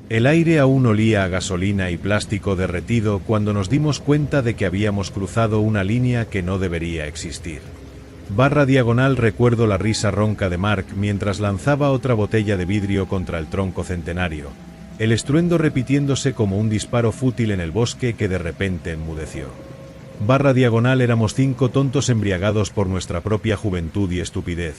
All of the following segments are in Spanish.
El aire aún olía a gasolina y plástico derretido cuando nos dimos cuenta de que habíamos cruzado una línea que no debería existir. // recuerdo la risa ronca de Mark mientras lanzaba otra botella de vidrio contra el tronco centenario, el estruendo repitiéndose como un disparo fútil en el bosque que de repente enmudeció. // éramos 5 tontos embriagados por nuestra propia juventud y estupidez.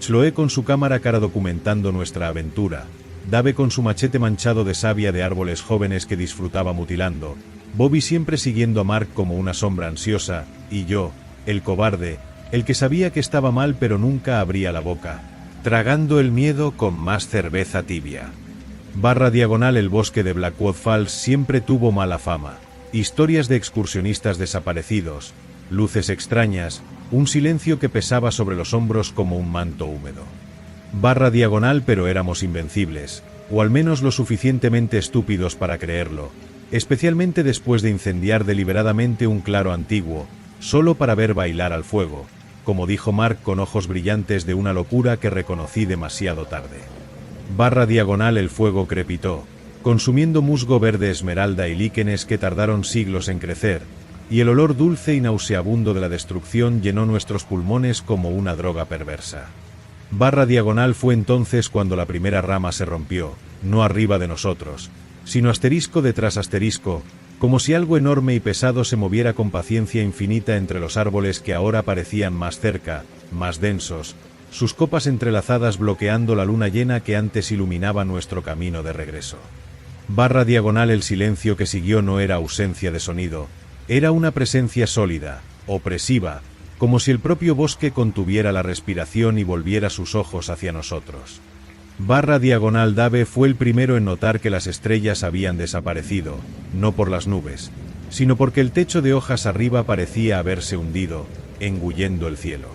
Chloe con su cámara cara documentando nuestra aventura, Dave con su machete manchado de savia de árboles jóvenes que disfrutaba mutilando, Bobby siempre siguiendo a Mark como una sombra ansiosa, y yo, el cobarde, el que sabía que estaba mal pero nunca abría la boca, tragando el miedo con más cerveza tibia. // el bosque de Blackwood Falls siempre tuvo mala fama. Historias de excursionistas desaparecidos, luces extrañas, un silencio que pesaba sobre los hombros como un manto húmedo. // pero éramos invencibles, o al menos lo suficientemente estúpidos para creerlo, especialmente después de incendiar deliberadamente un claro antiguo, solo para ver bailar al fuego, como dijo Mark con ojos brillantes de una locura que reconocí demasiado tarde. // el fuego crepitó, consumiendo musgo verde esmeralda y líquenes que tardaron siglos en crecer, y el olor dulce y nauseabundo de la destrucción llenó nuestros pulmones como una droga perversa. // fue entonces cuando la primera rama se rompió, no arriba de nosotros, sino asterisco detrás asterisco, como si algo enorme y pesado se moviera con paciencia infinita entre los árboles que ahora parecían más cerca, más densos, sus copas entrelazadas bloqueando la luna llena que antes iluminaba nuestro camino de regreso. // el silencio que siguió no era ausencia de sonido, era una presencia sólida, opresiva, como si el propio bosque contuviera la respiración y volviera sus ojos hacia nosotros. // Dave fue el primero en notar que las estrellas habían desaparecido, no por las nubes, sino porque el techo de hojas arriba parecía haberse hundido, engullendo el cielo.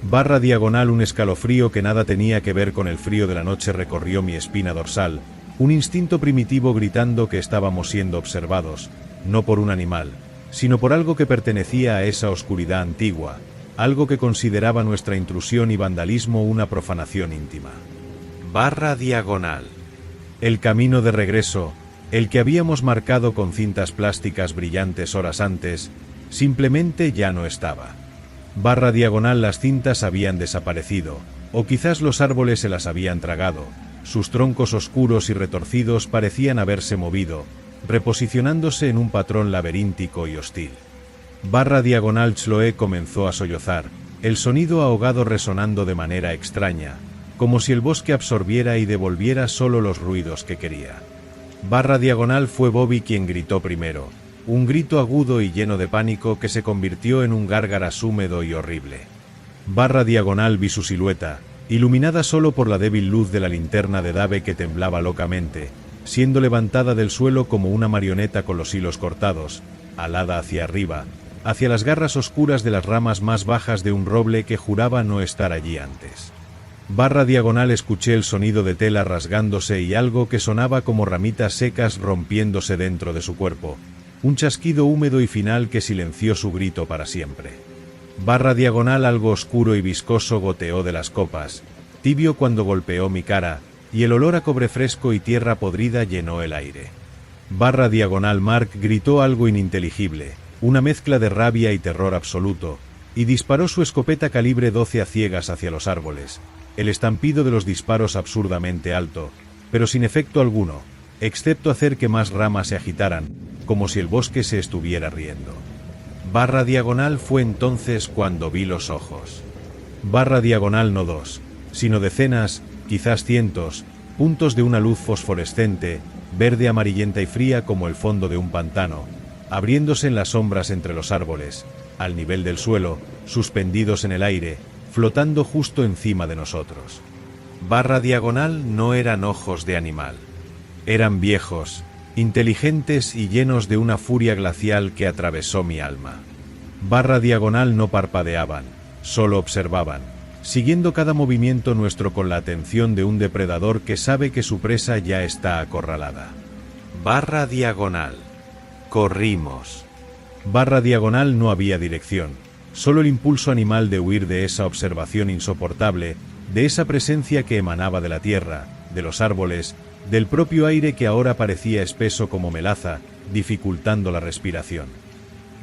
// un escalofrío que nada tenía que ver con el frío de la noche recorrió mi espina dorsal, un instinto primitivo gritando que estábamos siendo observados, no por un animal, sino por algo que pertenecía a esa oscuridad antigua, algo que consideraba nuestra intrusión y vandalismo una profanación íntima. // el camino de regreso, el que habíamos marcado con cintas plásticas brillantes horas antes, simplemente ya no estaba. // las cintas habían desaparecido, o quizás los árboles se las habían tragado, sus troncos oscuros y retorcidos parecían haberse movido, reposicionándose en un patrón laberíntico y hostil. // Chloe comenzó a sollozar, el sonido ahogado resonando de manera extraña, como si el bosque absorbiera y devolviera solo los ruidos que quería. // fue Bobby quien gritó primero, un grito agudo y lleno de pánico que se convirtió en un gárgaras húmedo y horrible. // vi su silueta, iluminada solo por la débil luz de la linterna de Dave que temblaba locamente, siendo levantada del suelo como una marioneta con los hilos cortados, alada hacia arriba, hacia las garras oscuras de las ramas más bajas de un roble que juraba no estar allí antes. // escuché el sonido de tela rasgándose y algo que sonaba como ramitas secas rompiéndose dentro de su cuerpo, un chasquido húmedo y final que silenció su grito para siempre. // algo oscuro y viscoso goteó de las copas, tibio cuando golpeó mi cara, y el olor a cobre fresco y tierra podrida llenó el aire. // Mark gritó algo ininteligible, una mezcla de rabia y terror absoluto, y disparó su escopeta calibre 12 a ciegas hacia los árboles, el estampido de los disparos absurdamente alto, pero sin efecto alguno, excepto hacer que más ramas se agitaran, como si el bosque se estuviera riendo. // fue entonces cuando vi los ojos. // no 2, sino decenas, quizás cientos, puntos de una luz fosforescente, verde amarillenta y fría como el fondo de un pantano, abriéndose en las sombras entre los árboles, al nivel del suelo, suspendidos en el aire, flotando justo encima de nosotros. // no eran ojos de animal. Eran viejos, inteligentes y llenos de una furia glacial que atravesó mi alma. // no parpadeaban, solo observaban, siguiendo cada movimiento nuestro con la atención de un depredador que sabe que su presa ya está acorralada. // corrimos. // no había dirección, solo el impulso animal de huir de esa observación insoportable, de esa presencia que emanaba de la tierra, de los árboles, del propio aire que ahora parecía espeso como melaza, dificultando la respiración.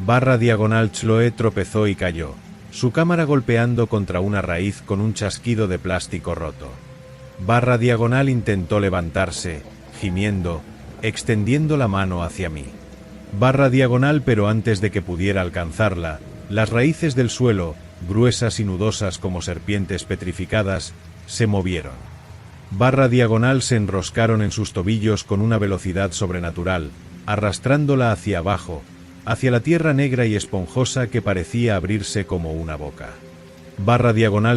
/Chloe tropezó y cayó, su cámara golpeando contra una raíz con un chasquido de plástico roto. Intentó levantarse, gimiendo, extendiendo la mano hacia mí. Pero antes de que pudiera alcanzarla, las raíces del suelo, gruesas y nudosas como serpientes petrificadas, se movieron. Se enroscaron en sus tobillos con una velocidad sobrenatural, arrastrándola hacia abajo, hacia la tierra negra y esponjosa que parecía abrirse como una boca.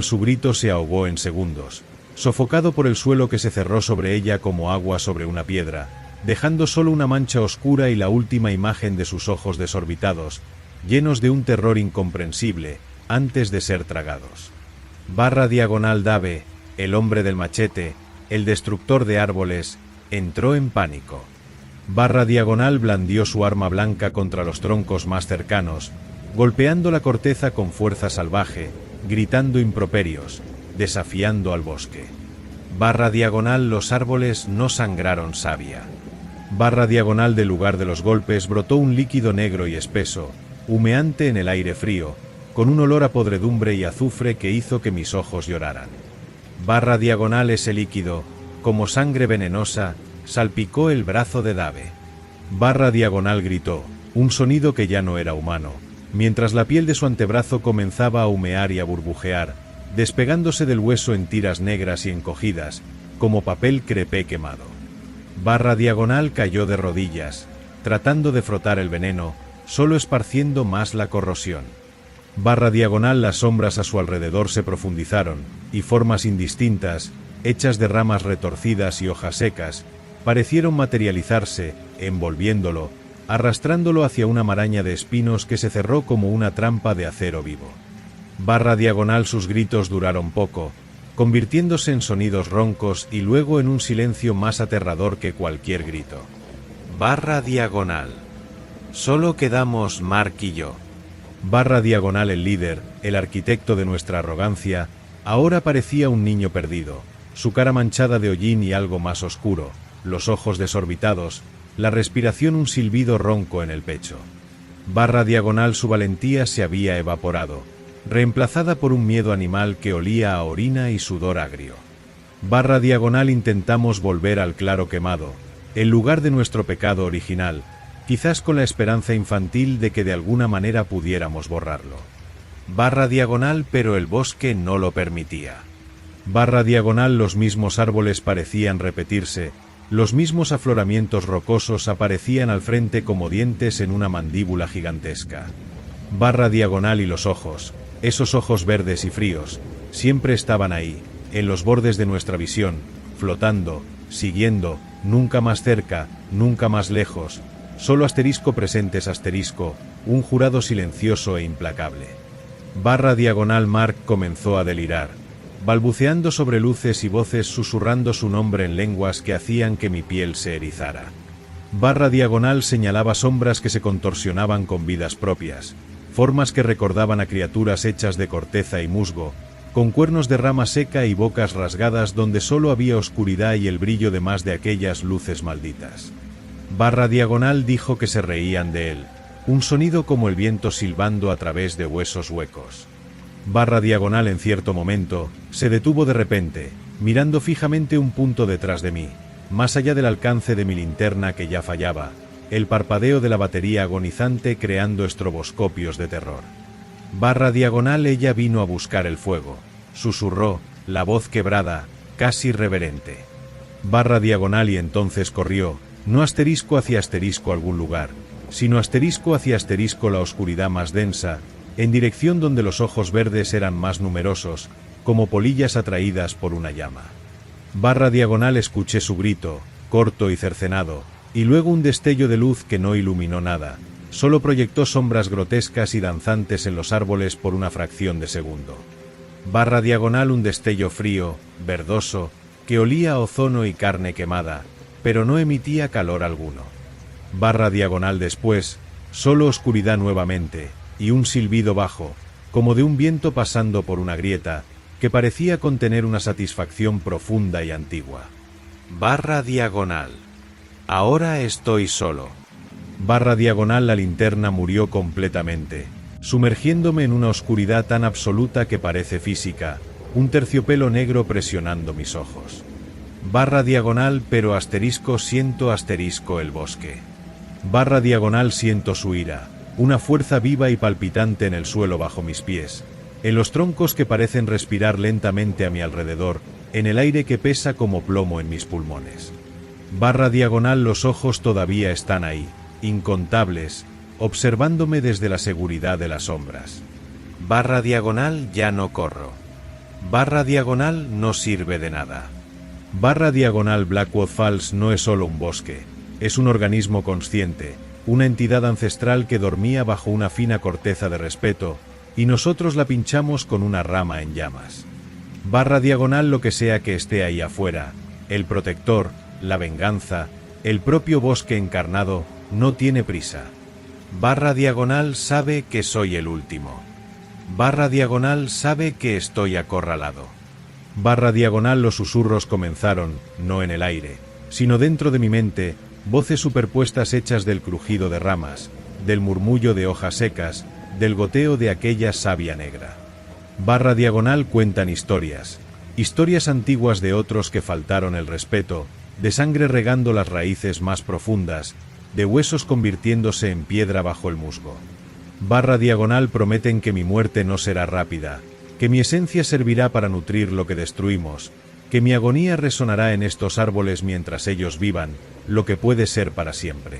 Su grito se ahogó en segundos, sofocado por el suelo que se cerró sobre ella como agua sobre una piedra, dejando solo una mancha oscura y la última imagen de sus ojos desorbitados, llenos de un terror incomprensible, antes de ser tragados. Dave, el hombre del machete, el destructor de árboles, entró en pánico. Blandió su arma blanca contra los troncos más cercanos, golpeando la corteza con fuerza salvaje, gritando improperios, desafiando al bosque. Los árboles no sangraron savia. Del lugar de los golpes brotó un líquido negro y espeso, humeante en el aire frío, con un olor a podredumbre y azufre que hizo que mis ojos lloraran. Ese líquido, como sangre venenosa, salpicó el brazo de Dave. Gritó, un sonido que ya no era humano, mientras la piel de su antebrazo comenzaba a humear y a burbujear, despegándose del hueso en tiras negras y encogidas, como papel crepé quemado. Cayó de rodillas, tratando de frotar el veneno, solo esparciendo más la corrosión. Las sombras a su alrededor se profundizaron, y formas indistintas, hechas de ramas retorcidas y hojas secas, parecieron materializarse, envolviéndolo, arrastrándolo hacia una maraña de espinos que se cerró como una trampa de acero vivo. Sus gritos duraron poco, convirtiéndose en sonidos roncos y luego en un silencio más aterrador que cualquier grito. Solo quedamos Mark y yo. El líder, el arquitecto de nuestra arrogancia, ahora parecía un niño perdido, su cara manchada de hollín y algo más oscuro, los ojos desorbitados, la respiración un silbido ronco en el pecho. Su valentía se había evaporado, reemplazada por un miedo animal que olía a orina y sudor agrio. Intentamos volver al claro quemado, el lugar de nuestro pecado original, quizás con la esperanza infantil de que de alguna manera pudiéramos borrarlo. Pero el bosque no lo permitía. Los mismos árboles parecían repetirse, los mismos afloramientos rocosos aparecían al frente como dientes en una mandíbula gigantesca. Y los ojos, esos ojos verdes y fríos, siempre estaban ahí, en los bordes de nuestra visión, flotando, siguiendo, nunca más cerca, nunca más lejos, solo presentes un jurado silencioso e implacable. Mark comenzó a delirar, balbuceando sobre luces y voces, susurrando su nombre en lenguas que hacían que mi piel se erizara. Señalaba sombras que se contorsionaban con vidas propias, formas que recordaban a criaturas hechas de corteza y musgo, con cuernos de rama seca y bocas rasgadas donde solo había oscuridad y el brillo de más de aquellas luces malditas. Dijo que se reían de él, un sonido como el viento silbando a través de huesos huecos. En cierto momento, se detuvo de repente, mirando fijamente un punto detrás de mí, más allá del alcance de mi linterna que ya fallaba, el parpadeo de la batería agonizante creando estroboscopios de terror. Ella vino a buscar el fuego, susurró, la voz quebrada, casi reverente. Y entonces corrió, no hacia algún lugar, sino hacia la oscuridad más densa, en dirección donde los ojos verdes eran más numerosos, como polillas atraídas por una llama. Escuché su grito, corto y cercenado, y luego un destello de luz que no iluminó nada, solo proyectó sombras grotescas y danzantes en los árboles por una fracción de segundo. Un destello frío, verdoso, que olía a ozono y carne quemada, pero no emitía calor alguno. Después, solo oscuridad nuevamente, y un silbido bajo, como de un viento pasando por una grieta, que parecía contener una satisfacción profunda y antigua. Barra diagonal. Ahora estoy solo. Barra diagonal. La linterna murió completamente, sumergiéndome en una oscuridad tan absoluta que parece física, un terciopelo negro presionando mis ojos. Barra diagonal. Pero asterisco siento asterisco el bosque. Barra diagonal. Siento su ira, una fuerza viva y palpitante en el suelo bajo mis pies, en los troncos que parecen respirar lentamente a mi alrededor, en el aire que pesa como plomo en mis pulmones. Barra diagonal. Los ojos todavía están ahí, incontables, observándome desde la seguridad de las sombras. Barra diagonal. Ya no corro. Barra diagonal. No sirve de nada. Barra diagonal. Blackwood Falls no es solo un bosque, es un organismo consciente, una entidad ancestral que dormía bajo una fina corteza de respeto, y nosotros la pinchamos con una rama en llamas. Barra diagonal. Lo que sea que esté ahí afuera, el protector, la venganza, el propio bosque encarnado, no tiene prisa. Barra diagonal. Sabe que soy el último. Barra diagonal. Sabe que estoy acorralado. Barra diagonal. Los susurros comenzaron, no en el aire, sino dentro de mi mente, voces superpuestas hechas del crujido de ramas, del murmullo de hojas secas, del goteo de aquella savia negra. Barra diagonal. Cuentan historias, historias antiguas de otros que faltaron el respeto, de sangre regando las raíces más profundas, de huesos convirtiéndose en piedra bajo el musgo. Barra diagonal. Prometen que mi muerte no será rápida, que mi esencia servirá para nutrir lo que destruimos, que mi agonía resonará en estos árboles mientras ellos vivan, lo que puede ser para siempre.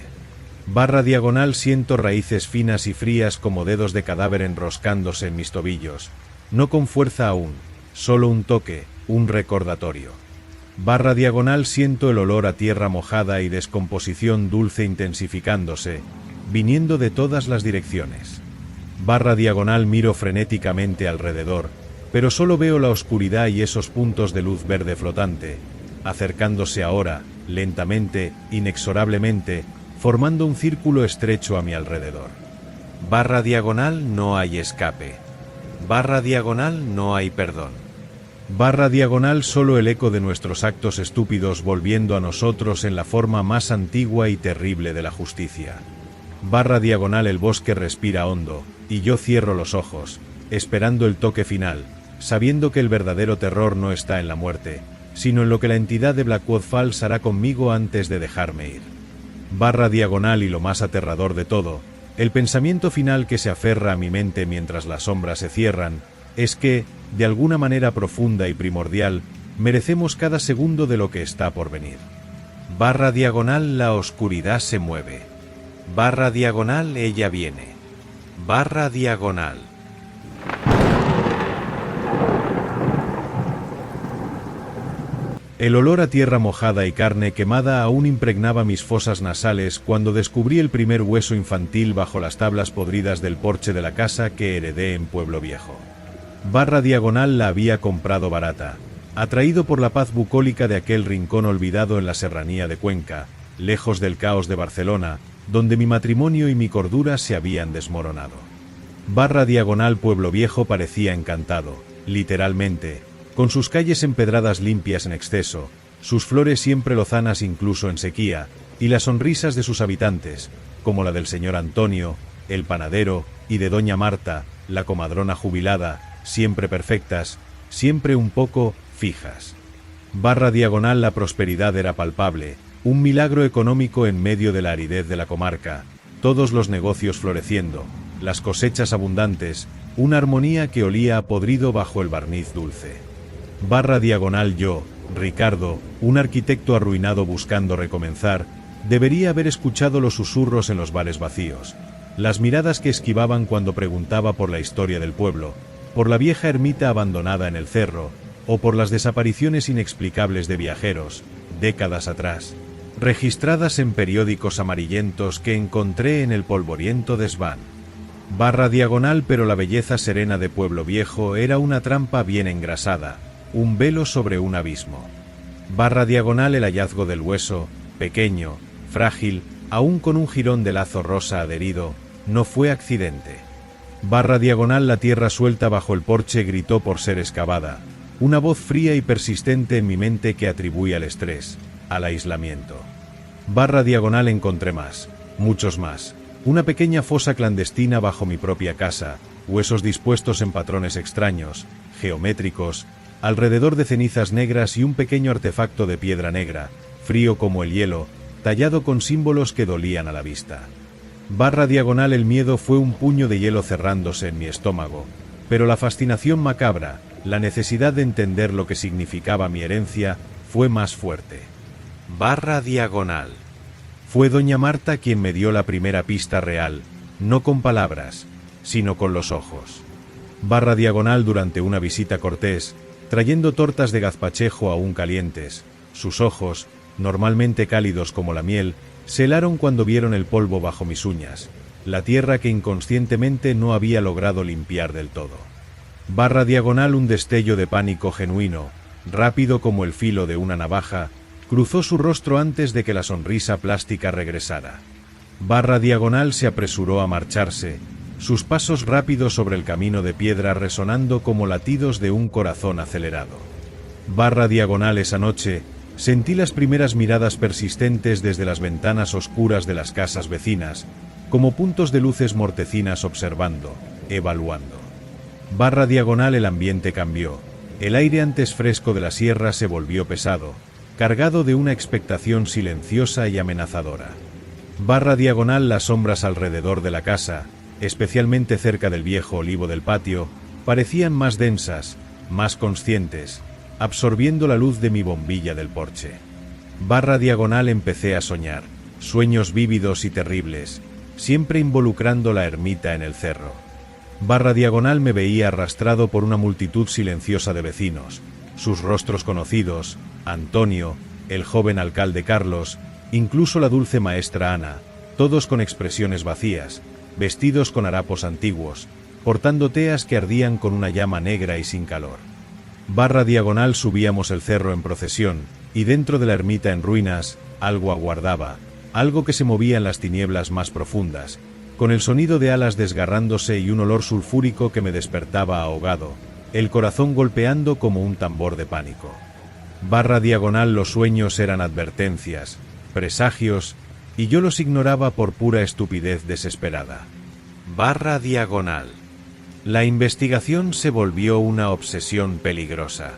Barra diagonal. Siento raíces finas y frías como dedos de cadáver enroscándose en mis tobillos, no con fuerza aún, solo un toque, un recordatorio. Barra diagonal. Siento el olor a tierra mojada y descomposición dulce intensificándose, viniendo de todas las direcciones. Barra diagonal. Miro frenéticamente alrededor, pero solo veo la oscuridad y esos puntos de luz verde flotante, acercándose ahora, lentamente, inexorablemente, formando un círculo estrecho a mi alrededor. Barra diagonal. No hay escape. Barra diagonal. No hay perdón. Barra diagonal. Solo el eco de nuestros actos estúpidos volviendo a nosotros en la forma más antigua y terrible de la justicia. Barra diagonal. El bosque respira hondo, y yo cierro los ojos, esperando el toque final, sabiendo que el verdadero terror no está en la muerte, sino en lo que la entidad de Blackwood Falls hará conmigo antes de dejarme ir. Barra diagonal. Y lo más aterrador de todo, el pensamiento final que se aferra a mi mente mientras las sombras se cierran, es que, de alguna manera profunda y primordial, merecemos cada segundo de lo que está por venir. Barra diagonal. La oscuridad se mueve. Barra diagonal. Ella viene. Barra diagonal. El olor a tierra mojada y carne quemada aún impregnaba mis fosas nasales cuando descubrí el primer hueso infantil bajo las tablas podridas del porche de la casa que heredé en Pueblo Viejo. Barra diagonal. La había comprado barata, atraído por la paz bucólica de aquel rincón olvidado en la serranía de Cuenca, lejos del caos de Barcelona, donde mi matrimonio y mi cordura se habían desmoronado. Barra diagonal. Pueblo Viejo parecía encantado, literalmente, con sus calles empedradas limpias en exceso, sus flores siempre lozanas incluso en sequía, y las sonrisas de sus habitantes, como la del señor Antonio, el panadero, y de doña Marta, la comadrona jubilada, siempre perfectas, siempre un poco fijas. Barra diagonal. La prosperidad era palpable, un milagro económico en medio de la aridez de la comarca, todos los negocios floreciendo, las cosechas abundantes, una armonía que olía a podrido bajo el barniz dulce. Barra diagonal. Yo, Ricardo, un arquitecto arruinado buscando recomenzar, debería haber escuchado los susurros en los bares vacíos, las miradas que esquivaban cuando preguntaba por la historia del pueblo, por la vieja ermita abandonada en el cerro, o por las desapariciones inexplicables de viajeros, décadas atrás, registradas en periódicos amarillentos que encontré en el polvoriento desván. Barra diagonal. Pero la belleza serena de Pueblo Viejo era una trampa bien engrasada, un velo sobre un abismo. Barra diagonal. El hallazgo del hueso, pequeño, frágil, aún con un jirón de lazo rosa adherido, no fue accidente. Barra diagonal. La tierra suelta bajo el porche gritó por ser excavada, una voz fría y persistente en mi mente que atribuía al estrés, al aislamiento. Barra diagonal encontré más, muchos más. Una pequeña fosa clandestina bajo mi propia casa, huesos dispuestos en patrones extraños, geométricos, alrededor de cenizas negras y un pequeño artefacto de piedra negra, frío como el hielo, tallado con símbolos que dolían a la vista. Barra diagonal el miedo fue un puño de hielo cerrándose en mi estómago, pero la fascinación macabra, la necesidad de entender lo que significaba mi herencia, fue más fuerte. Barra diagonal. Fue doña Marta quien me dio la primera pista real, no con palabras, sino con los ojos. Barra diagonal durante una visita cortés, trayendo tortas de gazpachejo aún calientes, sus ojos, normalmente cálidos como la miel, se helaron cuando vieron el polvo bajo mis uñas, la tierra que inconscientemente no había logrado limpiar del todo. Barra diagonal un destello de pánico genuino, rápido como el filo de una navaja, cruzó su rostro antes de que la sonrisa plástica regresara. Barra diagonal se apresuró a marcharse, sus pasos rápidos sobre el camino de piedra resonando como latidos de un corazón acelerado. Barra diagonal esa noche, sentí las primeras miradas persistentes desde las ventanas oscuras de las casas vecinas, como puntos de luces mortecinas observando, evaluando. Barra diagonal el ambiente cambió, el aire antes fresco de la sierra se volvió pesado, cargado de una expectación silenciosa y amenazadora. Barra diagonal las sombras alrededor de la casa, especialmente cerca del viejo olivo del patio, parecían más densas, más conscientes, absorbiendo la luz de mi bombilla del porche. Barra diagonal empecé a soñar, sueños vívidos y terribles, siempre involucrando la ermita en el cerro. Barra diagonal me veía arrastrado por una multitud silenciosa de vecinos, sus rostros conocidos, Antonio, el joven alcalde Carlos, incluso la dulce maestra Ana, todos con expresiones vacías, vestidos con harapos antiguos, portando teas que ardían con una llama negra y sin calor. Barra diagonal subíamos el cerro en procesión, y dentro de la ermita en ruinas, algo aguardaba, algo que se movía en las tinieblas más profundas, con el sonido de alas desgarrándose y un olor sulfúrico que me despertaba ahogado, el corazón golpeando como un tambor de pánico. Barra diagonal los sueños eran advertencias, presagios, y yo los ignoraba por pura estupidez desesperada. Barra diagonal. La investigación se volvió una obsesión peligrosa.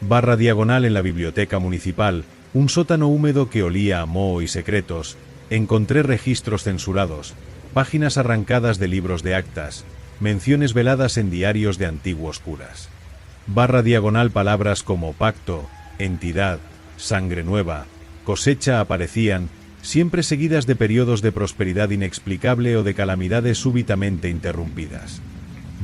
Barra diagonal en la biblioteca municipal, un sótano húmedo que olía a moho y secretos, encontré registros censurados, páginas arrancadas de libros de actas, menciones veladas en diarios de antiguos curas. Barra diagonal palabras como pacto, entidad, sangre nueva, cosecha aparecían, siempre seguidas de periodos de prosperidad inexplicable o de calamidades súbitamente interrumpidas.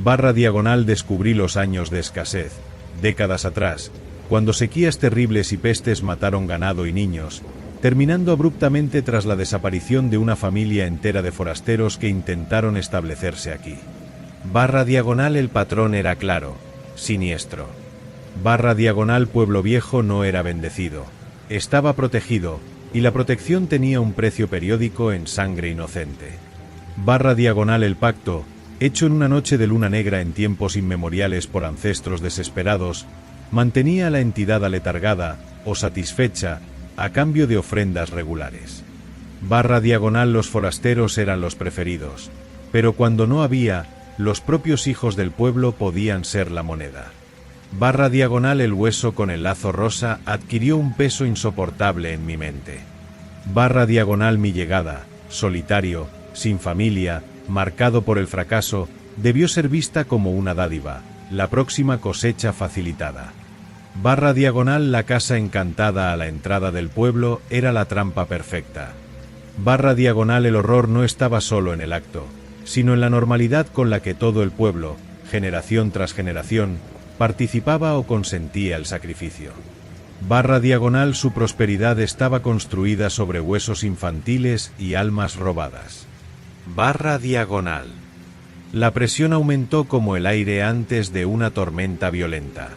Barra diagonal descubrí los años de escasez, décadas atrás, cuando sequías terribles y pestes mataron ganado y niños, terminando abruptamente tras la desaparición de una familia entera de forasteros que intentaron establecerse aquí. Barra diagonal el patrón era claro, siniestro. Barra diagonal Pueblo Viejo no era bendecido, estaba protegido, y la protección tenía un precio periódico en sangre inocente. Barra diagonal el pacto, hecho en una noche de luna negra en tiempos inmemoriales por ancestros desesperados, mantenía a la entidad aletargada o satisfecha a cambio de ofrendas regulares. Barra diagonal los forasteros eran los preferidos, pero cuando no había, los propios hijos del pueblo podían ser la moneda. Barra diagonal el hueso con el lazo rosa adquirió un peso insoportable en mi mente. Barra diagonal mi llegada, solitario, sin familia, marcado por el fracaso, debió ser vista como una dádiva, la próxima cosecha facilitada. Barra diagonal la casa encantada a la entrada del pueblo era la trampa perfecta. Barra diagonal el horror no estaba solo en el acto, sino en la normalidad con la que todo el pueblo, generación tras generación, participaba o consentía el sacrificio. Barra diagonal su prosperidad estaba construida sobre huesos infantiles y almas robadas. Barra diagonal. La presión aumentó como el aire antes de una tormenta violenta.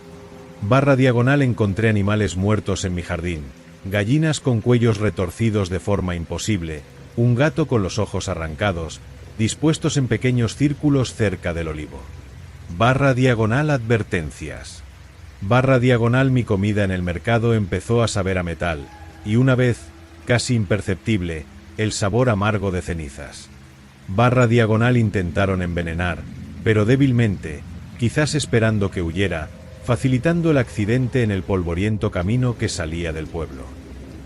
Barra diagonal encontré animales muertos en mi jardín, gallinas con cuellos retorcidos de forma imposible, un gato con los ojos arrancados, dispuestos en pequeños círculos cerca del olivo. Barra diagonal advertencias. Barra diagonal mi comida en el mercado empezó a saber a metal, y una vez, casi imperceptible, el sabor amargo de cenizas. Barra diagonal intentaron envenenar, pero débilmente, quizás esperando que huyera, facilitando el accidente en el polvoriento camino que salía del pueblo.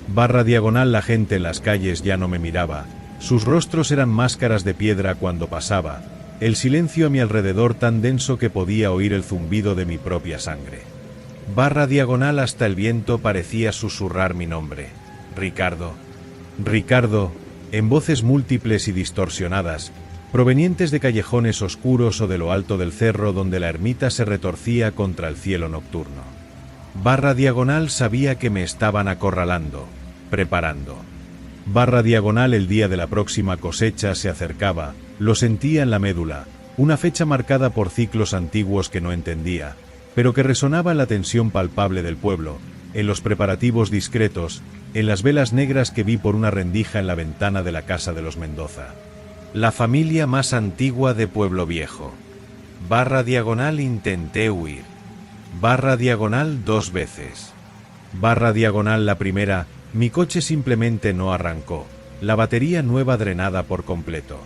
Barra diagonal la gente en las calles ya no me miraba, sus rostros eran máscaras de piedra cuando pasaba, el silencio a mi alrededor tan denso que podía oír el zumbido de mi propia sangre. Barra diagonal hasta el viento parecía susurrar mi nombre. Ricardo. Ricardo, en voces múltiples y distorsionadas, provenientes de callejones oscuros o de lo alto del cerro donde la ermita se retorcía contra el cielo nocturno. Barra diagonal sabía que me estaban acorralando, preparando. Barra diagonal el día de la próxima cosecha se acercaba, lo sentía en la médula, una fecha marcada por ciclos antiguos que no entendía, pero que resonaba en la tensión palpable del pueblo, en los preparativos discretos, en las velas negras que vi por una rendija en la ventana de la casa de los Mendoza. La familia más antigua de Pueblo Viejo. Barra diagonal intenté huir. Barra diagonal 2 veces. Barra diagonal la primera, mi coche simplemente no arrancó, la batería nueva drenada por completo.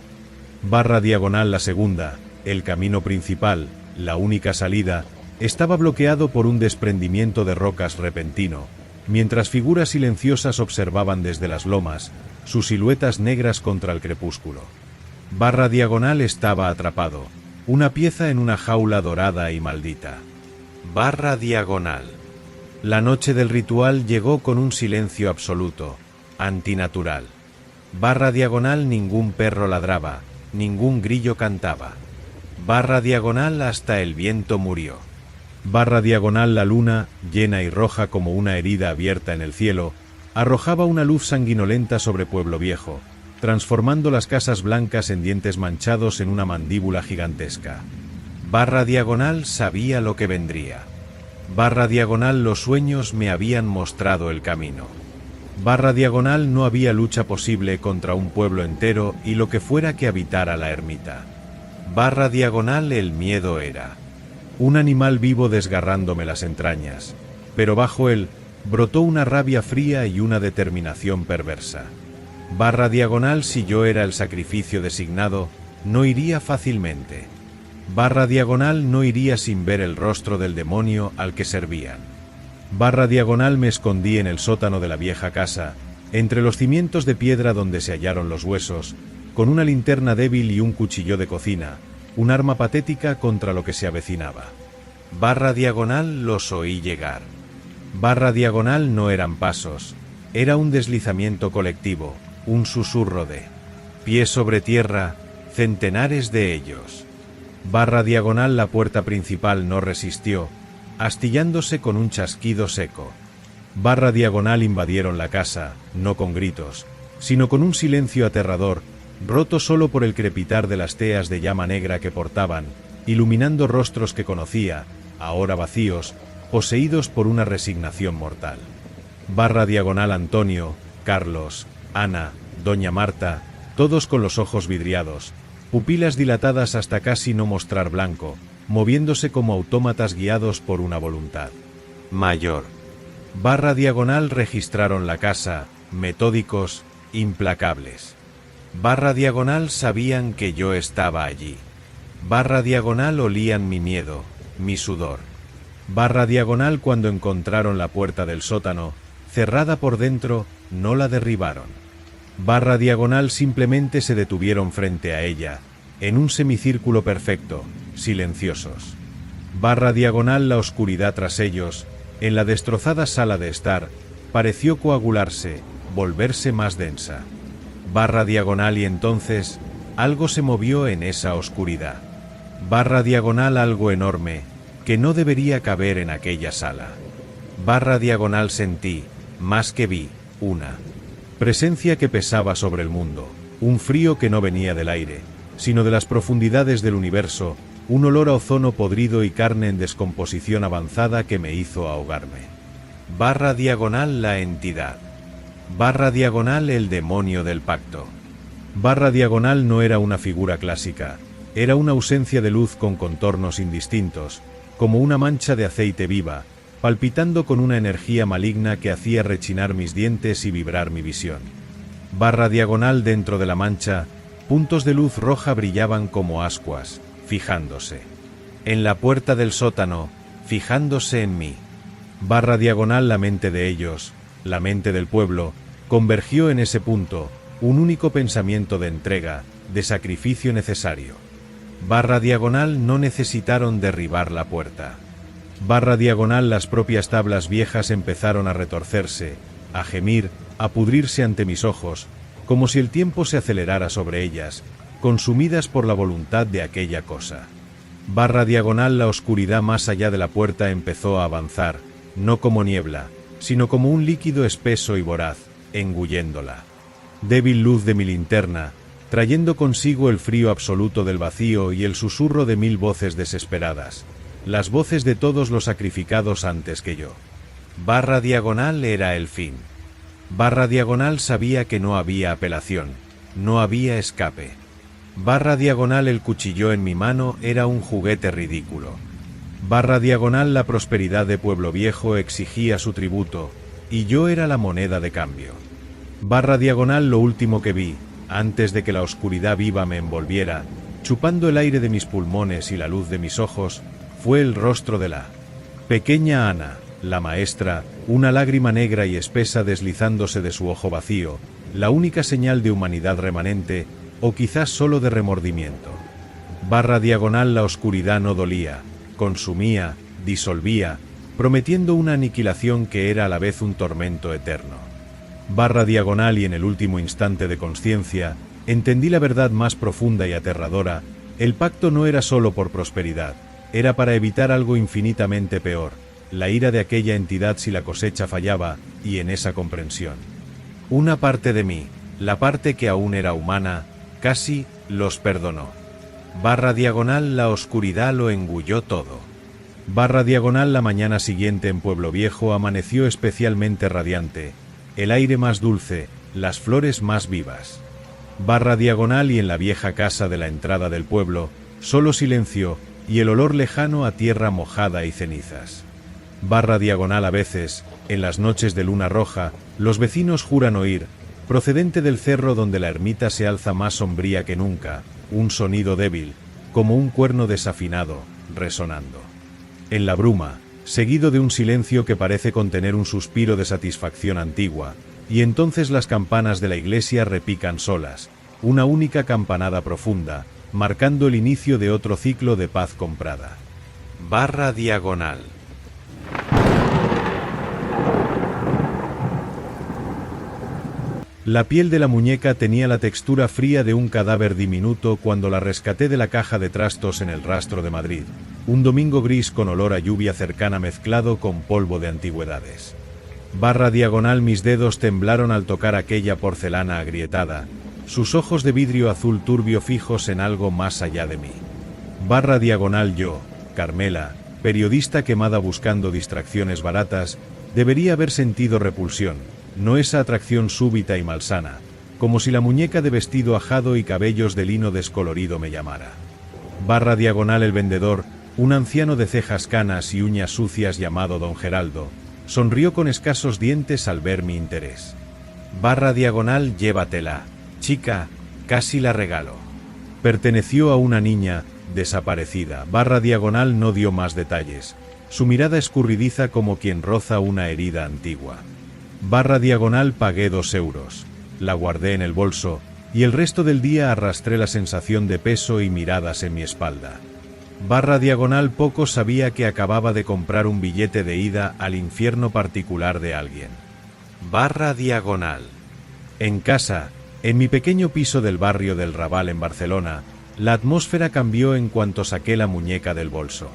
Barra diagonal la segunda, el camino principal, la única salida, estaba bloqueado por un desprendimiento de rocas repentino, mientras figuras silenciosas observaban desde las lomas, sus siluetas negras contra el crepúsculo. Barra diagonal estaba atrapado, una pieza en una jaula dorada y maldita. Barra diagonal. La noche del ritual llegó con un silencio absoluto, antinatural. Barra diagonal ningún perro ladraba, ningún grillo cantaba. Barra diagonal hasta el viento murió. Barra diagonal la luna, llena y roja como una herida abierta en el cielo, arrojaba una luz sanguinolenta sobre Pueblo Viejo, transformando las casas blancas en dientes manchados en una mandíbula gigantesca. Barra diagonal sabía lo que vendría. Barra diagonal los sueños me habían mostrado el camino. Barra diagonal no había lucha posible contra un pueblo entero y lo que fuera que habitara la ermita. Barra diagonal el miedo era un animal vivo desgarrándome las entrañas, pero bajo él brotó una rabia fría y una determinación perversa. Barra diagonal si yo era el sacrificio designado, no iría fácilmente. Barra diagonal no iría sin ver el rostro del demonio al que servían. Barra diagonal me escondí en el sótano de la vieja casa, entre los cimientos de piedra donde se hallaron los huesos, con una linterna débil y un cuchillo de cocina, un arma patética contra lo que se avecinaba. Barra diagonal los oí llegar. Barra diagonal no eran pasos, era un deslizamiento colectivo, un susurro de pies sobre tierra, centenares de ellos. Barra diagonal la puerta principal no resistió, astillándose con un chasquido seco. Barra diagonal invadieron la casa, no con gritos, sino con un silencio aterrador, roto solo por el crepitar de las teas de llama negra que portaban, iluminando rostros que conocía, ahora vacíos, poseídos por una resignación mortal. Barra diagonal Antonio, Carlos, Ana, Doña Marta, todos con los ojos vidriados, pupilas dilatadas hasta casi no mostrar blanco, moviéndose como autómatas guiados por una voluntad mayor. Barra diagonal registraron la casa, metódicos, implacables. Barra diagonal sabían que yo estaba allí. Barra diagonal olían mi miedo, mi sudor. Barra diagonal cuando encontraron la puerta del sótano, cerrada por dentro, no la derribaron. Barra diagonal simplemente se detuvieron frente a ella, en un semicírculo perfecto, silenciosos. Barra diagonal la oscuridad tras ellos, en la destrozada sala de estar, pareció coagularse, volverse más densa. Barra diagonal y entonces, algo se movió en esa oscuridad. Barra diagonal algo enorme, que no debería caber en aquella sala. Barra diagonal sentí, más que vi, una presencia que pesaba sobre el mundo, un frío que no venía del aire, sino de las profundidades del universo, un olor a ozono podrido y carne en descomposición avanzada que me hizo ahogarme. Barra diagonal la entidad. Barra diagonal el demonio del pacto. Barra diagonal no era una figura clásica, era una ausencia de luz con contornos indistintos, como una mancha de aceite viva, palpitando con una energía maligna que hacía rechinar mis dientes y vibrar mi visión. Barra diagonal dentro de la mancha, puntos de luz roja brillaban como ascuas, fijándose. En la puerta del sótano, fijándose en mí. Barra diagonal la mente de ellos, la mente del pueblo, convergió en ese punto, un único pensamiento de entrega, de sacrificio necesario. Barra diagonal no necesitaron derribar la puerta. Barra diagonal las propias tablas viejas empezaron a retorcerse, a gemir, a pudrirse ante mis ojos, como si el tiempo se acelerara sobre ellas, consumidas por la voluntad de aquella cosa. Barra diagonal la oscuridad más allá de la puerta empezó a avanzar, no como niebla, sino como un líquido espeso y voraz, engulléndola. Débil luz de mi linterna, trayendo consigo el frío absoluto del vacío y el susurro de 1000 voces desesperadas, las voces de todos los sacrificados antes que yo. Barra diagonal era el fin. Barra diagonal sabía que no había apelación, no había escape. Barra diagonal el cuchillo en mi mano era un juguete ridículo. Barra diagonal la prosperidad de Pueblo Viejo exigía su tributo, y yo era la moneda de cambio. Barra diagonal lo último que vi, antes de que la oscuridad viva me envolviera, chupando el aire de mis pulmones y la luz de mis ojos, fue el rostro de la pequeña Ana, la maestra, una lágrima negra y espesa deslizándose de su ojo vacío, la única señal de humanidad remanente, o quizás solo de remordimiento. Barra diagonal la oscuridad no dolía, consumía, disolvía, prometiendo una aniquilación que era a la vez un tormento eterno. Barra diagonal y en el último instante de conciencia, entendí la verdad más profunda y aterradora, el pacto no era solo por prosperidad, era para evitar algo infinitamente peor, la ira de aquella entidad si la cosecha fallaba, y en esa comprensión. Una parte de mí, la parte que aún era humana, casi, los perdonó. Barra diagonal la oscuridad lo engulló todo. Barra diagonal la mañana siguiente en Pueblo Viejo amaneció especialmente radiante, el aire más dulce, las flores más vivas. Barra diagonal y en la vieja casa de la entrada del pueblo, solo silencio y el olor lejano a tierra mojada y cenizas. Barra diagonal a veces, en las noches de luna roja, los vecinos juran oír, procedente del cerro donde la ermita se alza más sombría que nunca, un sonido débil, como un cuerno desafinado, resonando. En la bruma, seguido de un silencio que parece contener un suspiro de satisfacción antigua, y entonces las campanas de la iglesia repican solas, una única campanada profunda, marcando el inicio de otro ciclo de paz comprada. Barra diagonal. La piel de la muñeca tenía la textura fría de un cadáver diminuto cuando la rescaté de la caja de trastos en el Rastro de Madrid, un domingo gris con olor a lluvia cercana mezclado con polvo de antigüedades. Barra diagonal mis dedos temblaron al tocar aquella porcelana agrietada, sus ojos de vidrio azul turbio fijos en algo más allá de mí. Barra diagonal yo, Carmela, periodista quemada buscando distracciones baratas, debería haber sentido repulsión, no esa atracción súbita y malsana, como si la muñeca de vestido ajado y cabellos de lino descolorido me llamara. Barra diagonal el vendedor, un anciano de cejas canas y uñas sucias llamado don Geraldo, sonrió con escasos dientes al ver mi interés. Barra diagonal llévatela, chica, casi la regalo. Perteneció a una niña, desaparecida. Barra diagonal no dio más detalles, su mirada escurridiza como quien roza una herida antigua. Barra diagonal pagué 2 euros, la guardé en el bolso, y el resto del día arrastré la sensación de peso y miradas en mi espalda. Barra diagonal poco sabía que acababa de comprar un billete de ida al infierno particular de alguien. Barra diagonal. En casa, en mi pequeño piso del barrio del Raval en Barcelona, la atmósfera cambió en cuanto saqué la muñeca del bolso.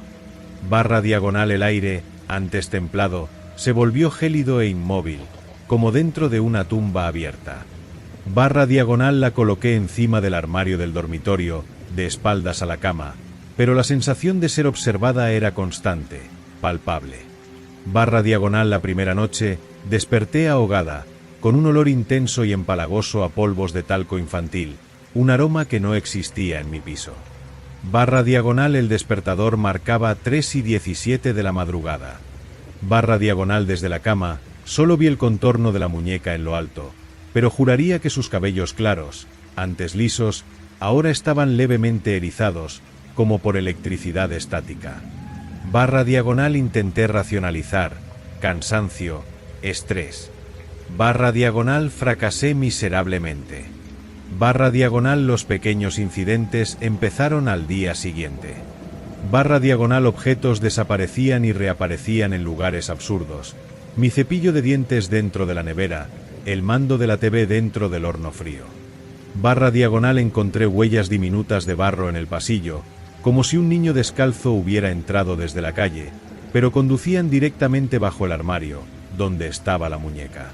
Barra diagonal el aire, antes templado, se volvió gélido e inmóvil, como dentro de una tumba abierta. Barra diagonal la coloqué encima del armario del dormitorio, de espaldas a la cama, pero la sensación de ser observada era constante, palpable. Barra diagonal la primera noche, desperté ahogada, con un olor intenso y empalagoso a polvos de talco infantil, un aroma que no existía en mi piso. Barra diagonal el despertador marcaba 3:17 de la madrugada. Barra diagonal desde la cama, solo vi el contorno de la muñeca en lo alto, pero juraría que sus cabellos claros, antes lisos, ahora estaban levemente erizados, como por electricidad estática. Barra diagonal intenté racionalizar, cansancio, estrés. Barra diagonal fracasé miserablemente. Barra diagonal los pequeños incidentes empezaron al día siguiente. Barra diagonal objetos desaparecían y reaparecían en lugares absurdos. Mi cepillo de dientes dentro de la nevera, el mando de la TV dentro del horno frío. Barra diagonal encontré huellas diminutas de barro en el pasillo, como si un niño descalzo hubiera entrado desde la calle, pero conducían directamente bajo el armario, donde estaba la muñeca.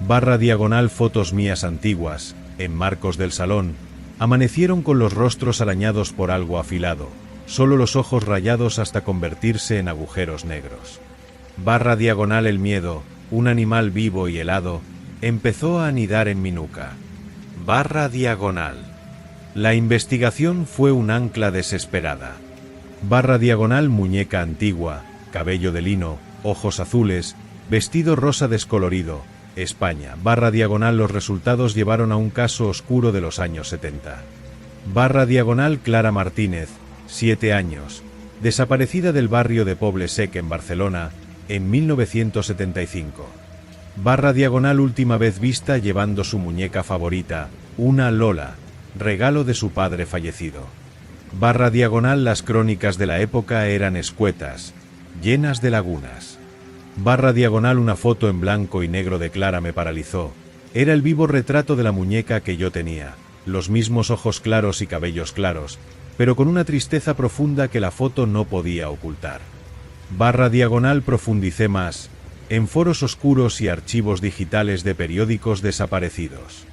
Barra diagonal fotos mías antiguas, en marcos del salón, amanecieron con los rostros arañados por algo afilado, solo los ojos rayados hasta convertirse en agujeros negros. Barra diagonal el miedo, un animal vivo y helado, empezó a anidar en mi nuca. Barra diagonal. La investigación fue un ancla desesperada. Barra diagonal muñeca antigua, cabello de lino, ojos azules, vestido rosa descolorido, España. Barra diagonal los resultados llevaron a un caso oscuro de los años 70. Barra diagonal Clara Martínez, 7 años, desaparecida del barrio de Poble Sec en Barcelona, en 1975. Barra diagonal última vez vista llevando su muñeca favorita, una Lola, regalo de su padre fallecido. Barra diagonal las crónicas de la época eran escuetas, llenas de lagunas. Barra diagonal una foto en blanco y negro de Clara me paralizó. Era el vivo retrato de la muñeca que yo tenía, los mismos ojos claros y cabellos claros, pero con una tristeza profunda que la foto no podía ocultar. Barra diagonal profundicé más, en foros oscuros y archivos digitales de periódicos desaparecidos.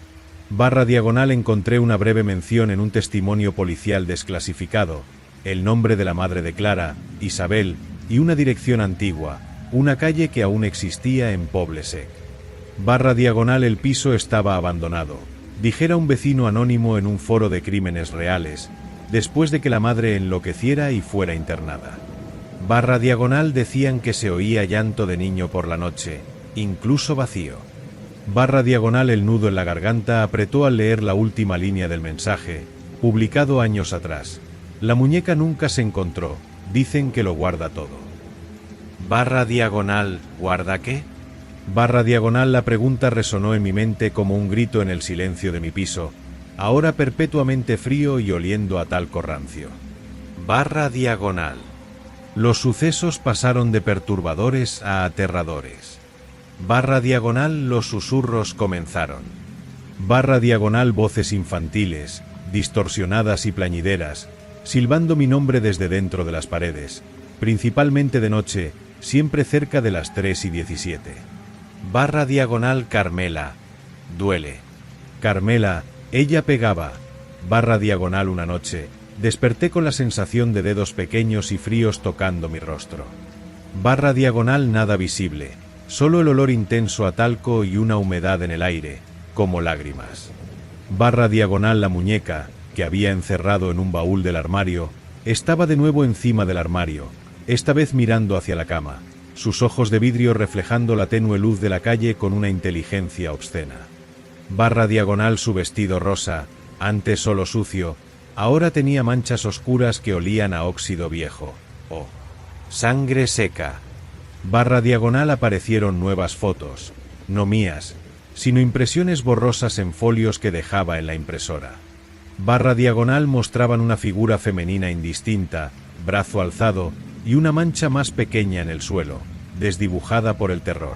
Barra diagonal encontré una breve mención en un testimonio policial desclasificado, el nombre de la madre de Clara, Isabel, y una dirección antigua, una calle que aún existía en Poble Sec. Barra diagonal el piso estaba abandonado, dijera un vecino anónimo en un foro de crímenes reales, después de que la madre enloqueciera y fuera internada. Barra diagonal decían que se oía llanto de niño por la noche, incluso vacío. Barra diagonal el nudo en la garganta apretó al leer la última línea del mensaje, publicado años atrás. La muñeca nunca se encontró, dicen que lo guarda todo. Barra diagonal, ¿guarda qué? Barra diagonal la pregunta resonó en mi mente como un grito en el silencio de mi piso, ahora perpetuamente frío y oliendo a talco rancio. Barra diagonal. Los sucesos pasaron de perturbadores a aterradores. Barra diagonal los susurros comenzaron. Barra diagonal voces infantiles, distorsionadas y plañideras, silbando mi nombre desde dentro de las paredes, principalmente de noche, siempre cerca de las 3:17. Barra diagonal Carmela. Duele. Carmela, ella pegaba. Barra diagonal una noche, desperté con la sensación de dedos pequeños y fríos tocando mi rostro. Barra diagonal nada visible, solo el olor intenso a talco y una humedad en el aire, como lágrimas. Barra diagonal la muñeca, que había encerrado en un baúl del armario, estaba de nuevo encima del armario, esta vez mirando hacia la cama, sus ojos de vidrio reflejando la tenue luz de la calle con una inteligencia obscena. Barra diagonal su vestido rosa, antes solo sucio, ahora tenía manchas oscuras que olían a óxido viejo. Oh, sangre seca. Barra diagonal aparecieron nuevas fotos, no mías, sino impresiones borrosas en folios que dejaba en la impresora. Barra diagonal mostraban una figura femenina indistinta, brazo alzado, y una mancha más pequeña en el suelo, desdibujada por el terror.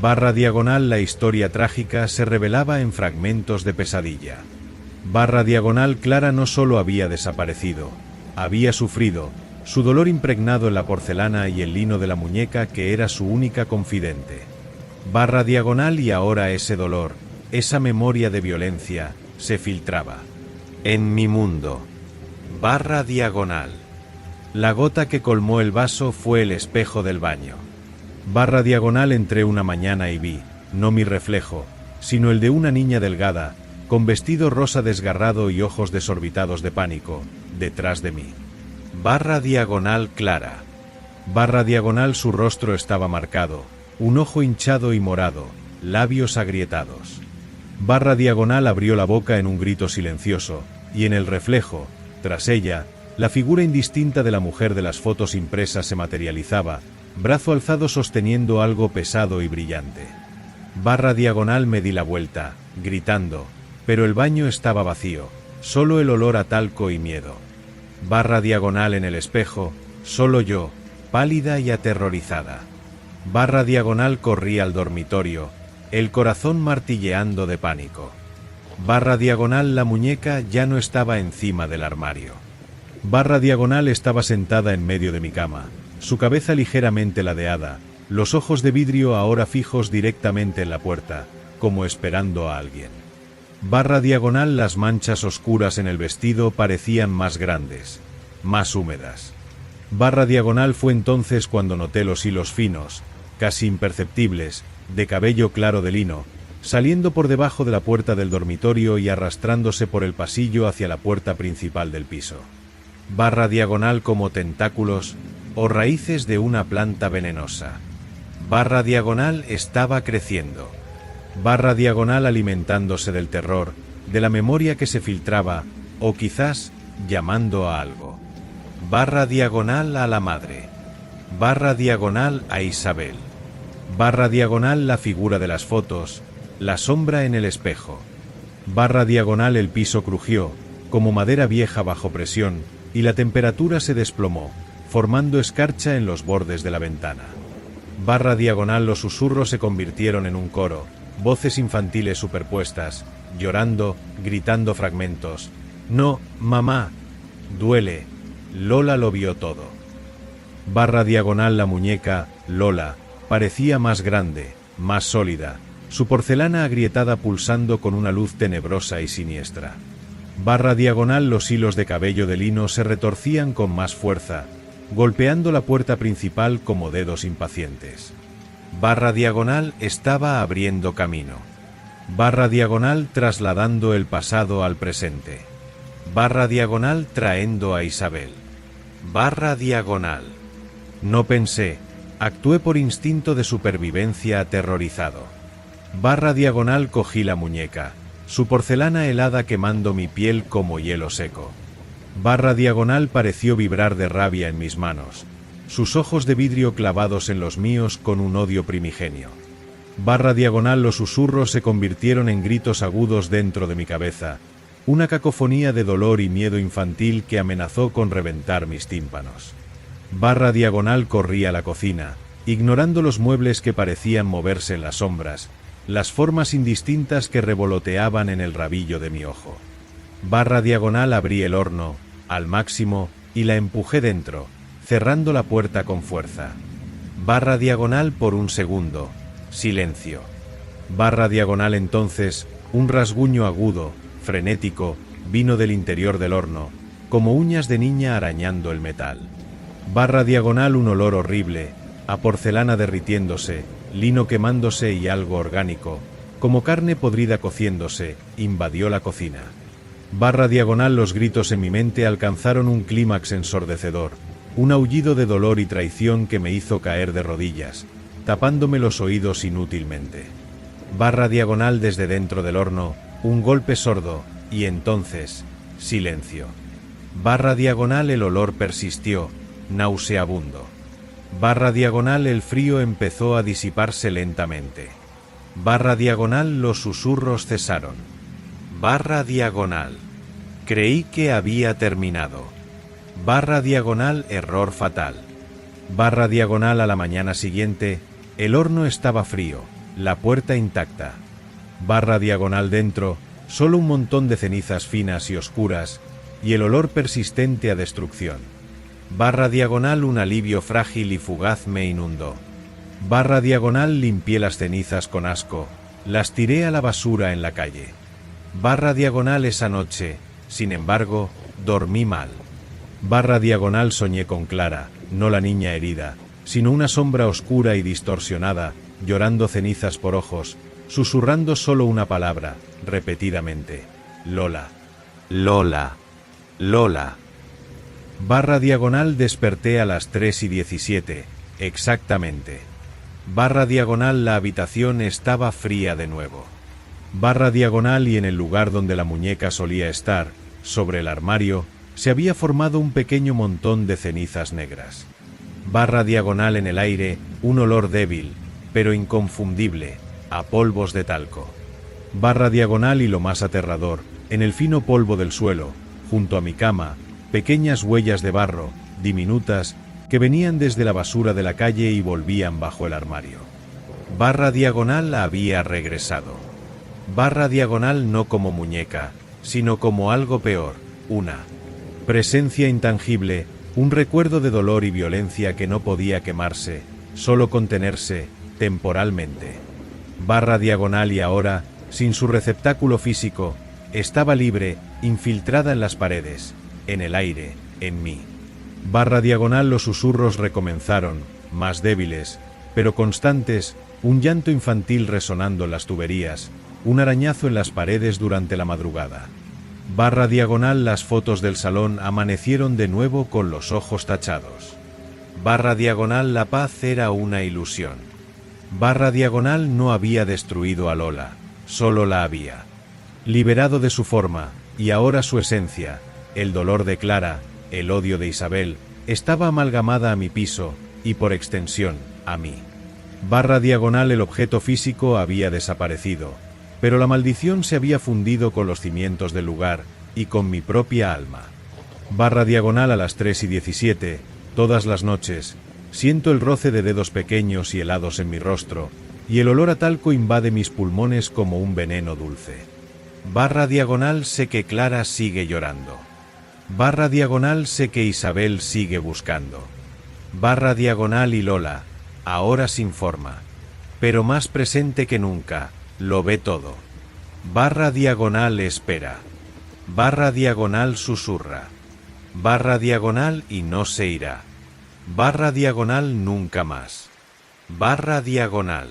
Barra diagonal la historia trágica se revelaba en fragmentos de pesadilla. Barra diagonal Clara no solo había desaparecido, había sufrido, su dolor impregnado en la porcelana y el lino de la muñeca que era su única confidente. Barra diagonal y ahora ese dolor, esa memoria de violencia, se filtraba. En mi mundo. Barra diagonal. La gota que colmó el vaso fue el espejo del baño. Barra diagonal entré una mañana y vi, no mi reflejo, sino el de una niña delgada, con vestido rosa desgarrado y ojos desorbitados de pánico, detrás de mí. Barra diagonal Clara. Barra diagonal su rostro estaba marcado, un ojo hinchado y morado, labios agrietados. Barra diagonal abrió la boca en un grito silencioso, y en el reflejo, tras ella, la figura indistinta de la mujer de las fotos impresas se materializaba, brazo alzado sosteniendo algo pesado y brillante. Barra diagonal me di la vuelta, gritando, pero el baño estaba vacío, solo el olor a talco y miedo. Barra diagonal en el espejo, solo yo, pálida y aterrorizada. Barra diagonal corrí al dormitorio, el corazón martilleando de pánico. Barra diagonal la muñeca ya no estaba encima del armario. Barra diagonal estaba sentada en medio de mi cama, su cabeza ligeramente ladeada, los ojos de vidrio ahora fijos directamente en la puerta, como esperando a alguien. Barra diagonal las manchas oscuras en el vestido parecían más grandes, más húmedas. Barra diagonal fue entonces cuando noté los hilos finos, casi imperceptibles, de cabello claro de lino, saliendo por debajo de la puerta del dormitorio y arrastrándose por el pasillo hacia la puerta principal del piso. Barra diagonal como tentáculos o raíces de una planta venenosa. Barra diagonal estaba creciendo. Barra diagonal alimentándose del terror, de la memoria que se filtraba, o quizás llamando a algo. Barra diagonal a la madre. Barra diagonal a Isabel. Barra diagonal la figura de las fotos, la sombra en el espejo. Barra diagonal el piso crujió, como madera vieja bajo presión, y la temperatura se desplomó, formando escarcha en los bordes de la ventana. Barra diagonal los susurros se convirtieron en un coro, voces infantiles superpuestas, llorando, gritando fragmentos. No, mamá, duele, Lola lo vio todo. Barra diagonal la muñeca, Lola, parecía más grande, más sólida, su porcelana agrietada pulsando con una luz tenebrosa y siniestra. Barra diagonal los hilos de cabello de lino se retorcían con más fuerza, golpeando la puerta principal como dedos impacientes. Barra diagonal estaba abriendo camino. Barra diagonal trasladando el pasado al presente. Barra diagonal traendo a Isabel. Barra diagonal. No pensé, actué por instinto de supervivencia aterrorizado. Barra diagonal cogí la muñeca, su porcelana helada quemando mi piel como hielo seco. Barra diagonal pareció vibrar de rabia en mis manos, sus ojos de vidrio clavados en los míos con un odio primigenio. Barra diagonal los susurros se convirtieron en gritos agudos dentro de mi cabeza, una cacofonía de dolor y miedo infantil que amenazó con reventar mis tímpanos. Barra diagonal corrí a la cocina, ignorando los muebles que parecían moverse en las sombras, las formas indistintas que revoloteaban en el rabillo de mi ojo. Barra diagonal abrí el horno, al máximo, y la empujé dentro, cerrando la puerta con fuerza. Barra diagonal por un segundo, silencio. Barra diagonal entonces, un rasguño agudo, frenético, vino del interior del horno, como uñas de niña arañando el metal. Barra diagonal un olor horrible, a porcelana derritiéndose, lino quemándose y algo orgánico, como carne podrida cociéndose, invadió la cocina. Barra diagonal los gritos en mi mente alcanzaron un clímax ensordecedor, un aullido de dolor y traición que me hizo caer de rodillas, tapándome los oídos inútilmente. Barra diagonal desde dentro del horno, un golpe sordo, y entonces, silencio. Barra diagonal el olor persistió, nauseabundo. Barra diagonal el frío empezó a disiparse lentamente. Barra diagonal los susurros cesaron. Barra diagonal. Creí que había terminado. Barra diagonal error fatal. Barra diagonal a la mañana siguiente, el horno estaba frío, la puerta intacta. Barra diagonal dentro, solo un montón de cenizas finas y oscuras, y el olor persistente a destrucción. Barra diagonal un alivio frágil y fugaz me inundó. Barra diagonal limpié las cenizas con asco, las tiré a la basura en la calle. Barra diagonal esa noche, sin embargo, dormí mal. Barra diagonal soñé con Clara, no la niña herida, sino una sombra oscura y distorsionada, llorando cenizas por ojos, susurrando solo una palabra, repetidamente: Lola, Lola, Lola. Barra diagonal desperté a las 3:17, exactamente. Barra diagonal la habitación estaba fría de nuevo. Barra diagonal y en el lugar donde la muñeca solía estar, sobre el armario, se había formado un pequeño montón de cenizas negras. Barra diagonal en el aire, un olor débil, pero inconfundible, a polvos de talco. Barra diagonal y lo más aterrador, en el fino polvo del suelo, junto a mi cama, pequeñas huellas de barro, diminutas, que venían desde la basura de la calle y volvían bajo el armario. Barra diagonal había regresado. Barra diagonal no como muñeca, sino como algo peor, una presencia intangible, un recuerdo de dolor y violencia que no podía quemarse, solo contenerse, temporalmente. Barra diagonal y ahora, sin su receptáculo físico, estaba libre, infiltrada en las paredes, en el aire, en mí. Barra diagonal los susurros recomenzaron, más débiles, pero constantes, un llanto infantil resonando en las tuberías, un arañazo en las paredes durante la madrugada. Barra diagonal las fotos del salón amanecieron de nuevo con los ojos tachados. Barra diagonal la paz era una ilusión. Barra diagonal no había destruido a Lola, solo la había liberado de su forma, y ahora su esencia, el dolor de Clara, el odio de Isabel, estaba amalgamada a mi piso, y por extensión, a mí. Barra diagonal el objeto físico había desaparecido, pero la maldición se había fundido con los cimientos del lugar, y con mi propia alma. Barra diagonal a las 3:17, todas las noches, siento el roce de dedos pequeños y helados en mi rostro, y el olor a talco invade mis pulmones como un veneno dulce. Barra diagonal sé que Clara sigue llorando. Barra diagonal sé que Isabel sigue buscando. Barra diagonal y Lola, ahora sin forma, pero más presente que nunca, lo ve todo. Barra diagonal espera. Barra diagonal susurra. Barra diagonal y no se irá. Barra diagonal nunca más. Barra diagonal.